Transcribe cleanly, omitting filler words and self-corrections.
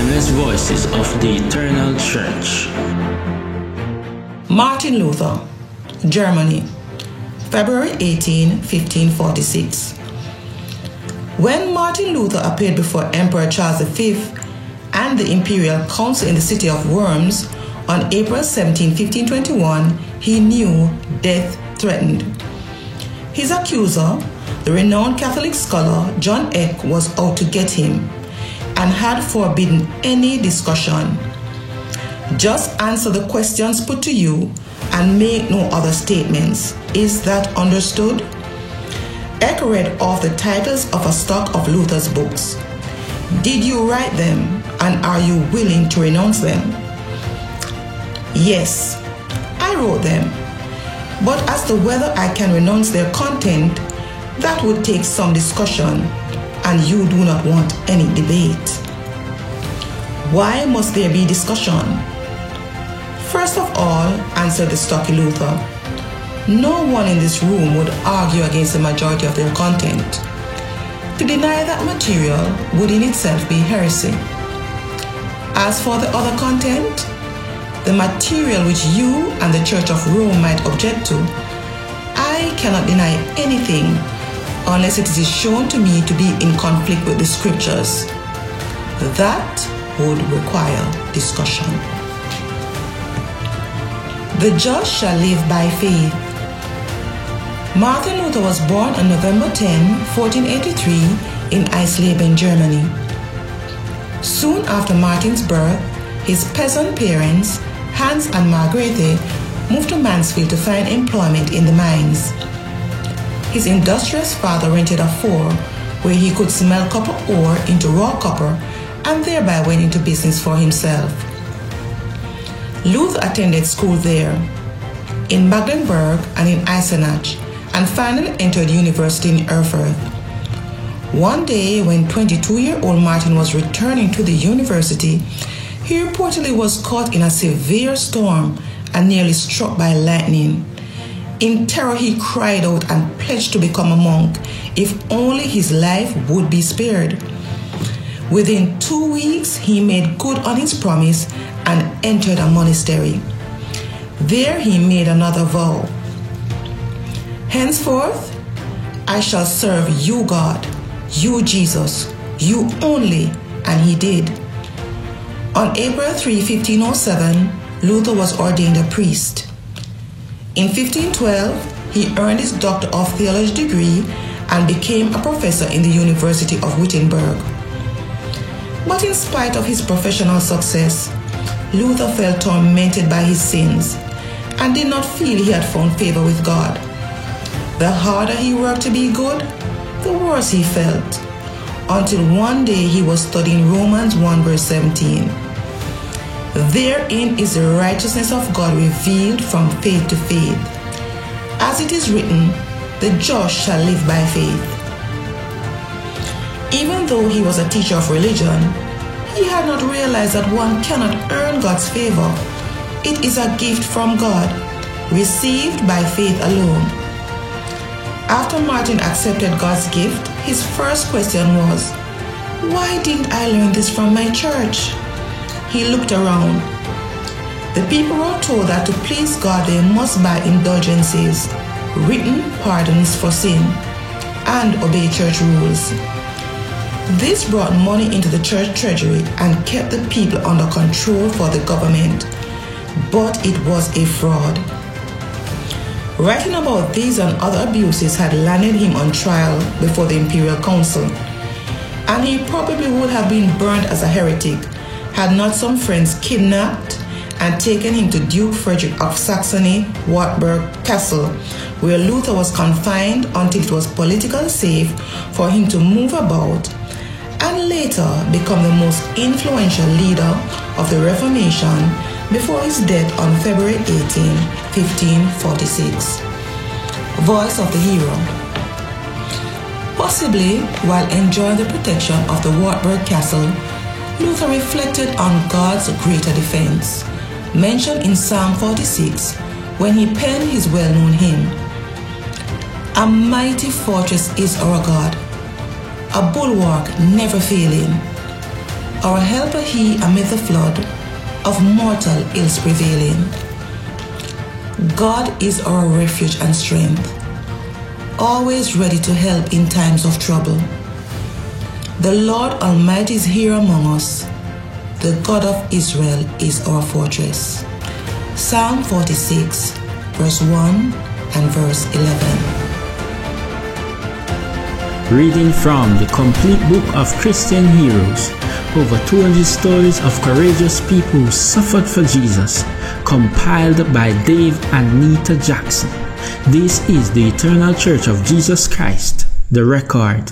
timeless voices of the eternal church. Martin Luther, Germany, February 18, 1546. When Martin Luther appeared before Emperor Charles V and the Imperial Council in the city of Worms on April 17, 1521, he knew death threatened. His accuser, the renowned Catholic scholar John Eck, was out to get him and had forbidden any discussion. Just answer the questions put to you and make no other statements. Is that understood? Eck read off the titles of a stock of Luther's books. Did you write them, and are you willing to renounce them? Yes, I wrote them. But as to whether I can renounce their content, that would take some discussion, and you do not want any debate. Why must there be discussion? First of all, answered the stocky Luther, no one in this room would argue against the majority of their content. To deny that material would in itself be heresy. As for the other content, the material which you and the Church of Rome might object to, I cannot deny anything unless it is shown to me to be in conflict with the scriptures. That would require discussion. The just shall live by faith. Martin Luther was born on November 10, 1483 in Eisleben, Germany. Soon after Martin's birth, his peasant parents, Hans and Margrethe, moved to Mansfield to find employment in the mines. His industrious father rented a fort where he could smelt copper ore into raw copper and thereby went into business for himself. Luther attended school there, in Magdeburg and in Eisenach, and finally entered university in Erfurt. One day, when 22-year-old Martin was returning to the university, he reportedly was caught in a severe storm and nearly struck by lightning. In terror, he cried out and pledged to become a monk if only his life would be spared. Within 2 weeks, he made good on his promise and entered a monastery. There he made another vow. Henceforth, I shall serve you, God, you, Jesus, you only, and he did. On April 3, 1507, Luther was ordained a priest. In 1512, he earned his Doctor of Theology degree and became a professor in the University of Wittenberg. But in spite of his professional success, Luther felt tormented by his sins and did not feel he had found favor with God. The harder he worked to be good, the worse he felt, until one day he was studying Romans 1 verse 17. Therein is the righteousness of God revealed from faith to faith. As it is written, the just shall live by faith. Even though he was a teacher of religion, he had not realized that one cannot earn God's favor. It is a gift from God, received by faith alone. After Martin accepted God's gift, his first question was, why didn't I learn this from my church? He looked around. The people were told that to please God they must buy indulgences, written pardons for sin, and obey church rules. This brought money into the church treasury and kept the people under control for the government, but it was a fraud. Writing about these and other abuses had landed him on trial before the Imperial Council, and he probably would have been burned as a heretic had not some friends kidnapped and taken him to Duke Frederick of Saxony-Wartburg Castle, where Luther was confined until it was politically safe for him to move about, and later become the most influential leader of the Reformation before his death on February 18, 1546. Voice of the Hero. Possibly while enjoying the protection of the Wartburg Castle, Luther reflected on God's greater defense, mentioned in Psalm 46 when he penned his well-known hymn. A mighty fortress is our God, a bulwark never failing. Our helper he amid the flood of mortal ills prevailing. God is our refuge and strength, always ready to help in times of trouble. The Lord Almighty is here among us. The God of Israel is our fortress. Psalm 46, verse 1 and verse 11. Reading from the complete book of Christian heroes, over 200 stories of courageous people who suffered for Jesus, compiled by Dave and Nita Jackson. This is the Eternal Church of Jesus Christ, the record.